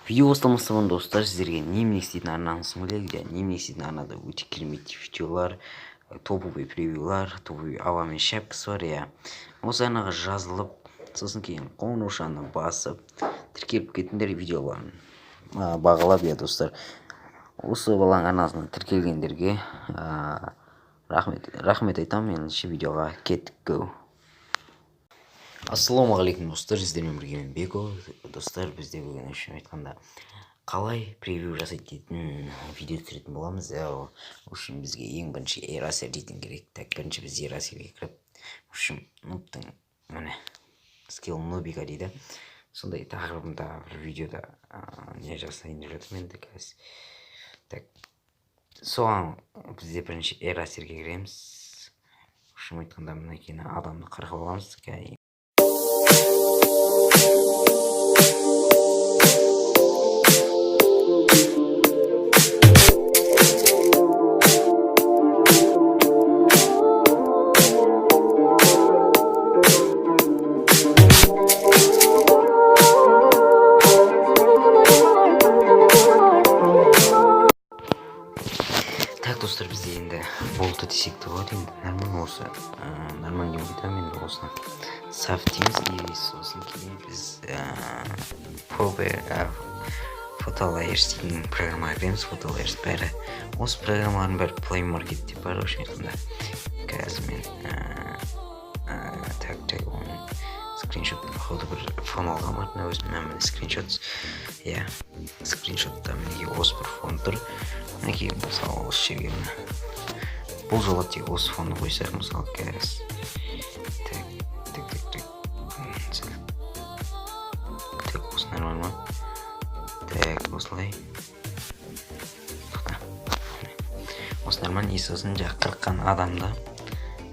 Видео бастамастан достар, сіздерге немене істейтін арнаны ұсынып немене істейтін арнада өте керемет видеолар, топовый превьюлар, топовый ауамен шапкасы бар. Иә, осы арнаға жазылып, сосын кейін қоңыраушаны басып тіркеліп кетіңдер, видеоларын бағалап. Иә достар, осы баланың арнасына тіркелгендерге рахмет айтамын. Ендеше видеоға кеттік. Ассалаумағалейкум достар, сіздермен бірге мен Беко. Достар, бізде бүгін үшін айтқанда қалай превью жасайды дейтін видео түсіретін боламыз. Ол үшін бізге ең бірінші Eraser дейтін керек. Бірінші біз Eraserге кіріп, нубтың міне скилл нубика дейді. Сондай тақырыбында бір видеода не жасайын деп жатырмын енді қазір. Соған бізде бірінші Eraserге кіреміз. Айтқанда мінекей адамды қырқып аламыз. Так достар, бізде енді болды десек те болады. Енді нормально осы нормально дейді. Енді осыны саф дейміз. И сосын кейін біз фотоlayers дейтін программаға кіреміз. Фотоlayers бәрі осы программалардың бәрі Play Market деп бар. Айтқанда қазір мен оны скриншот походу бір фон алған бар. Өзім скриншот. Иә, скриншотта мінеки осы бір фон тұр. Мінеки мысалы осы жерге бұл жолы тек осы фонды қойсақ, мысалы қазір так осы нормально ма? Так осылай осы нормально. И сосын жаңағы қырыққан адамды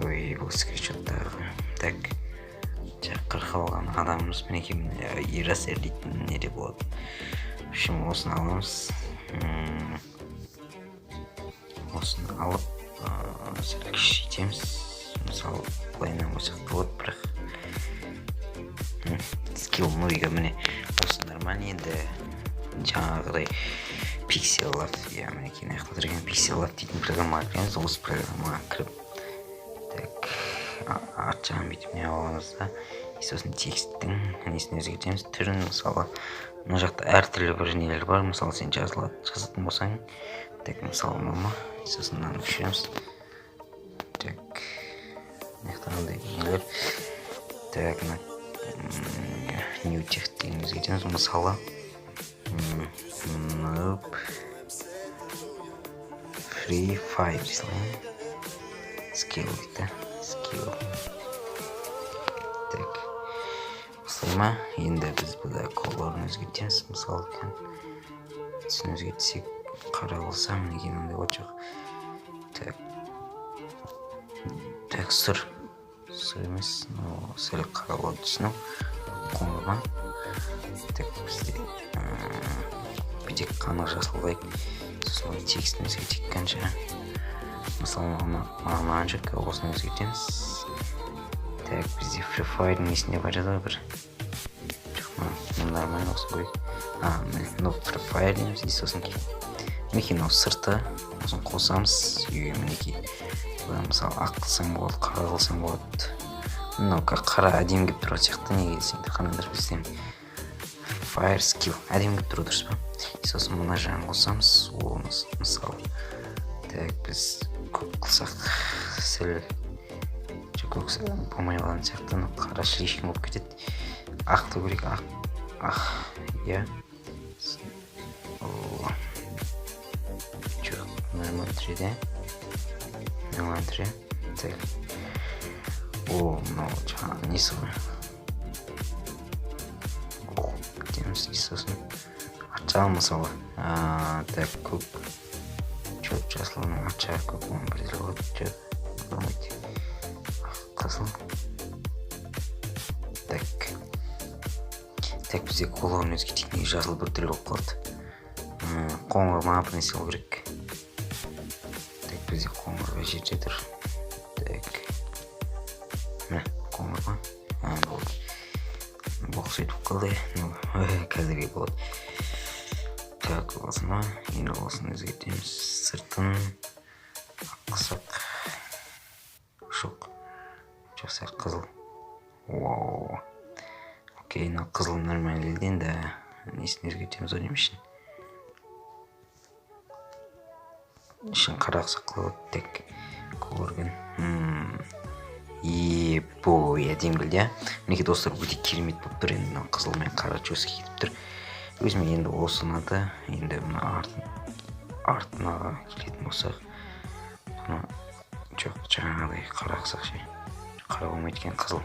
бұл скриншоттағы так жаңағы қырқып алған адамымыз мінеки Eraser дейтін неде болады. В общем, осыны аламыз. Осыны алып сәл кішійтеміз. Мысалы былайынан қойсақ та болады, бірақ скилл нубика міне осы нормально. Енді жаңағыдай пикселлар, иә мінекей мына тұрған пикселлар дейтін программаға кіреміз. Осы программаға кіріп так арт жағын бүйтіп не аламыз да, сосын тексттің несін өзгертеміз, түрін. Мысалы мына жақта әртүрлі бір нелер бар. Мысалы сен жазатын болсаң, так мысалы мама, сосын мынаны өшіреміз. Так мынандай нелер. Так new text деген өзгертеміз. Мысалы free 5 дейсілайын. Skill дейді. Skill. Так осылай ма? Енді біз бұда колорын өзгертеміз. Мысалы түсін өзгертсек қара болса мінеки мынандай от жоқ. Так сұр емес, сәл қара болады түсіну. Қоңыр ма? Так бізде бітек қанық жасыл қойып, сосын текстін өзгертек қанша. Мысалы маған жүркі осыны өзгертеміз. Так бізде Free Fire несінде бар еді бір. Нормально осы қойып. Free Fire дейміз. Сосын мінеки сырты осын қосамыз. Мінеки мысалы ақ қылсаң болады, қара қылсаң болады. Қара әдем кеп тұрады сияқты. Неге десең де қанымдар бізден Fire Skill әдем кеп тұру дұрыс па? Сосын мұна жағын қосамыз. Мысалы так біз көп қылсақ сәл көк болмай қалған сияқты. Қара слишком болып кетеді. Ақты көрек, ақ, иә. Жоқ, нормально түреді. Нормально түреді. Так. Мынау жаңағы несі ғой. Көктеміз, сосын атжағы мысалы. Так, көк. Жоқ, жасылының атжағы көк. Оның бірдері болады. Жоқ, болмайды. Қызыл. Так бізде колорын өзгертейік. Неге жасыл бір түрлі болып қалды. Қоңыр ма бір нәрсе болу керек. Так бізде қоңыр жерде тұр. Так міне қоңыр ма? Болды. Бұл сөйтіп қалды. Қазірге болады. Так, осыны енді осыны өзгертеміз. Сыртын ақсақ. Жоқ. Жақсы, қызыл. Вау. Окей, мына қызыл нормально келді. Енді несін өзгертеміз ойнайым үшін. Ішін қара ақсақ қылып тек көрген. Ой, әдемі келді, иә. Мінекей достар, өте керемет болып тұр. Енді мына қызыл мен қара жөске кетіп тұр. Өзіме енді осы ұнады. Енді мына артына келетін болсақ, бұны жоқ, жаңағыдай қара ақсақ ше. Қара болмайды екен, қызыл.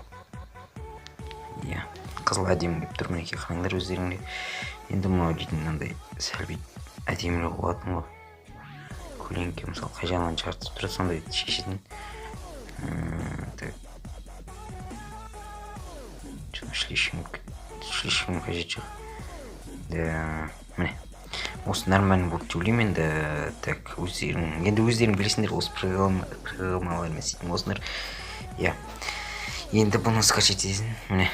Иә, қызыл әдемі келіп тұр. Мінекей қараңдар өздеріңде. Енді мынау дейтін мынандай сәл бүйтіп әдемірек болатын ғой. Көлеңке, мысалы, қай жағынан жартып тұрады, сондай шешетін. Так. Слишком қажет жоқ. Да, міне. Осы нормально болды деп ойлаймын енді. Так, өздерің білесіңдер, осы программалармен істейтін осындар. Иә. Енді бұны скачать етесің. Міне.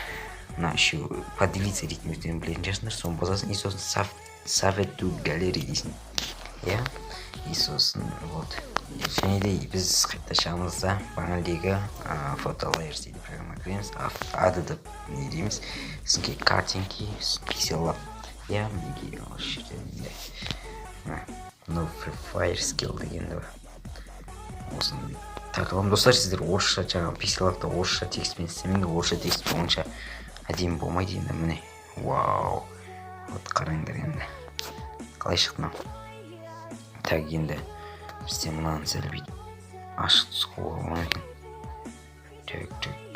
Мына үшеу поделиться дейтін өздерің білетін шығарсыңдар. Соны басасың, и сосын совету галерея дейсің. Иә. И сосын вот. Және де біз қайта шығамызда панельдегі фотолайерс дейді программа кіреміз. Ады деп не дейміз. Сізге картинки, пикселлап. Иә, мінекей осы жерде. No Free Fire Skill дегенді бар. Осыны тақылым. Достар, сіздер орысша жаңағы пикселлапта орысша текстпен істемеңдер. Орысша текстпен онша әдемі болмайды енді. Міне. Вау. Вот қараңдар енді. Қалай шықты мынау? Так, енді бізде мынаны сәл бүйтіп ашық түсіп қоюға екен. Так.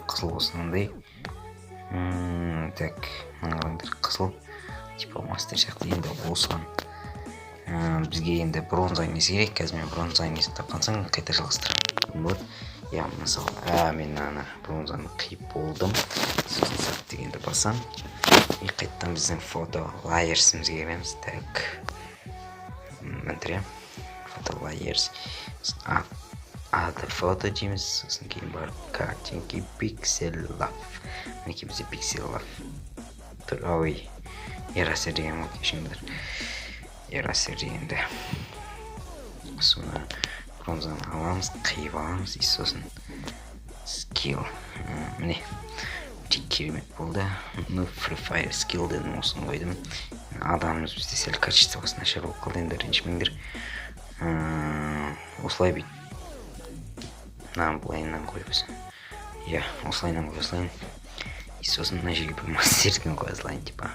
Қызыл осындай. Так, мыналарыңдар қызыл. Типа мастер сияқты. Енді осыған бізге енді бронза несі керек. Қазір мен бронза несін тапқан соң қайта жалғастырамын. Вот. Я мысалы, мен ана бронзаны қиып болдым. Сосын сап дегенді басам. И қайттан біздің фото лайерсімізге келеміз. Так. Мынтіре. Фото лайерс. Ады фото дейміз. Сосын кейін бар картинки пикселлап. Мінекей бізде пикселлап. Тұр, ой. Ерасер деген ол кешіңдер. Ерасер дегенді. Соны бронзаны аламыз, қиып аламыз. И сосын скилл. Міне. Өте керемет болды. No Free Fire Skill дедім, осыны қойдым. Адамымыз бізде сәл качествосы нашар болып қалды, енді ренжімеңдер. Осылай бейт. Былайынан қойып. Иә, осылайынан қойып осылайын. И сосын мына жерге бір мастерден қоя салайын, типа.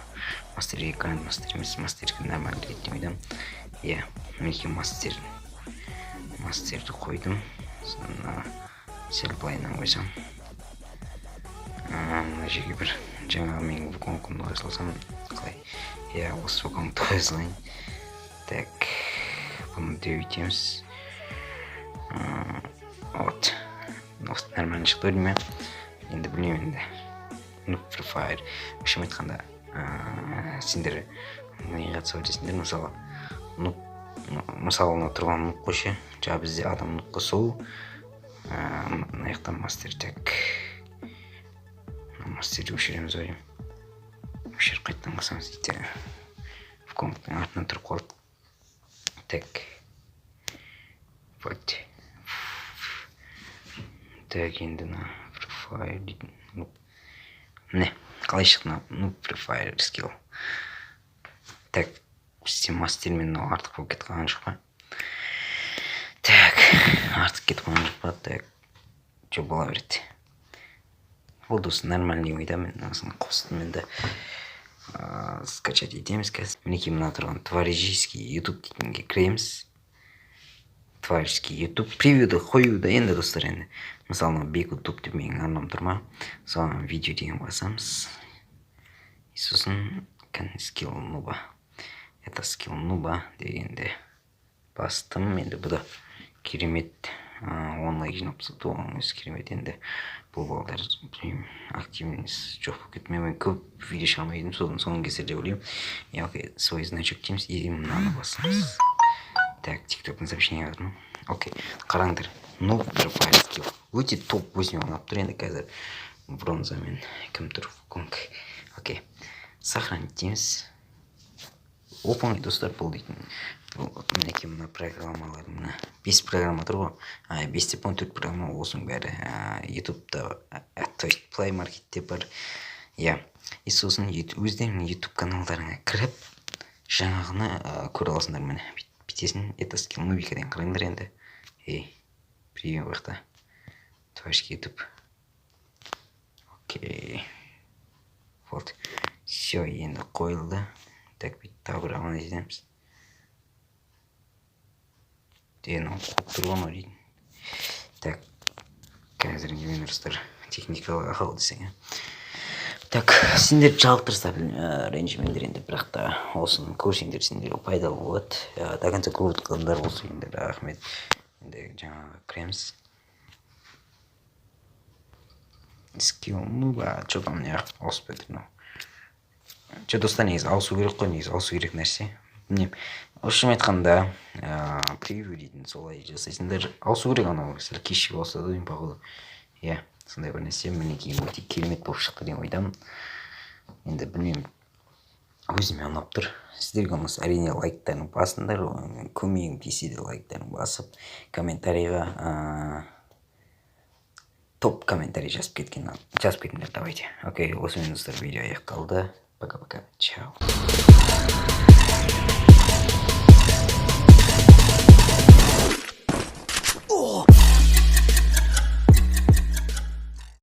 Мастерге гранд мастер емес, мастерге нормально реттен қойдым. Иә, мінекей мастерді қойдым. Сәл былайынан қойсам. Мына жерге бір жаңағы менің вконкымды қоя салсам. Қалай? Иә, осы вконкымды қоя салайын. Так, бұны дөйтеміз. Вот. Осы нормально шықты өлі ме? Енді білмеймін енді. No Free Fire. Үшім айтқанда, сендер мұнайға түсіп өтесіңдер. Мысалы, тұрған мұқ қойшы. Жа бізде адам мұқ қосу. Наяқтан мастер. Так. Мастерді өшіреміз ойым. Өшір қайттан қасамыз дейді. В комнаттың артынан тұрып қалды. Так. Вот. Так, енді на Free Fire дейтін. Міне, қалай шықна? Free Fire Skill. Так, бізде мастермен артық болып кетіп қалған жоқ па? Так, артық кетіп қалған жоқ па? Так, жо бола береді. Бұл досы нормальный ойда, мен осыны қостым енді скачать етеміз қазір. Мінекей мына тұрған творческий YouTube дейтінге кіреміз. Творческий YouTube превьюді қоюда енді достар енді. Мысалы, Бекутуб деп менің арнам тұрма. Соған видео деген басамыз. И сосын скилл нуба. Это скилл нуба дегенде бастым. Енді бұда керемет онлайн жинап сату оңыз керемет енді. Бұл балдар активность жоқ болып кетті. Мен көп видео шығармайдым, соның кесерде ойлаймын. И окей, свой значок дейміз, и мынаны басамыз. Так, тиктоктың сообщение қалдырмын. Окей, қараңдар. No Free Fire Skill. Өте топ 8 алып тұр енді қазір бронзамен кім тұр? Конг. Окей. Сохранить дейміз. оп-оңай достар бұл дейтін. Мінекей мына программалар, мына 5 программа тұр ғой. 5 деп 14 программа осының бәрі ютубта, то есть Play Marketте бар. Иә. И сосын өздеріңнің ютуб каналдарыңа кіріп, жаңағыны көре аласыңдар. Міне бүйтесің, это скилл мувикаден қараңдар енді. Привет, вахта. Твашки ютуб. Окей. Вот. Все, енді қойылды. Так, бүйтіп тағы бір аман етеміз. Деген қойып тұрған ой дейін. Так, қазіргі мен ұрыстар техникалық ақыл десең. Так, сендер жалықтырса ренжімеңдер енді, бірақ та осыны көрсеңдер сендерге пайдалы болады. До конца көріп отқандар болса енді рахмет. Енді жаңағы кіреміз. Скилл, что там не ауысып кетті мынау. Че достар, негізі ауысу керек қой, негізі ауысу керек нәрсе. Білмеймін. Орысшамен айтқанда, превью дейтін солай жасайсыңдар. Ауысу керек анау, сәл кешігіп ауысады деймін походу. Иә, сондай бір нәрсе. Мінекей өте керемет болып шықты деген ойдамын. Енді білмеймін, өзіме ұнап тұр. Сіздерге ұнаса әрине лайктарын басыңдар, көмегім тисе де лайктарын басып, комментарийға топ комментарий жазып кетіңдер, давайте. Окей, осымен достар, видео аяқталды. Пока-пока. Чао.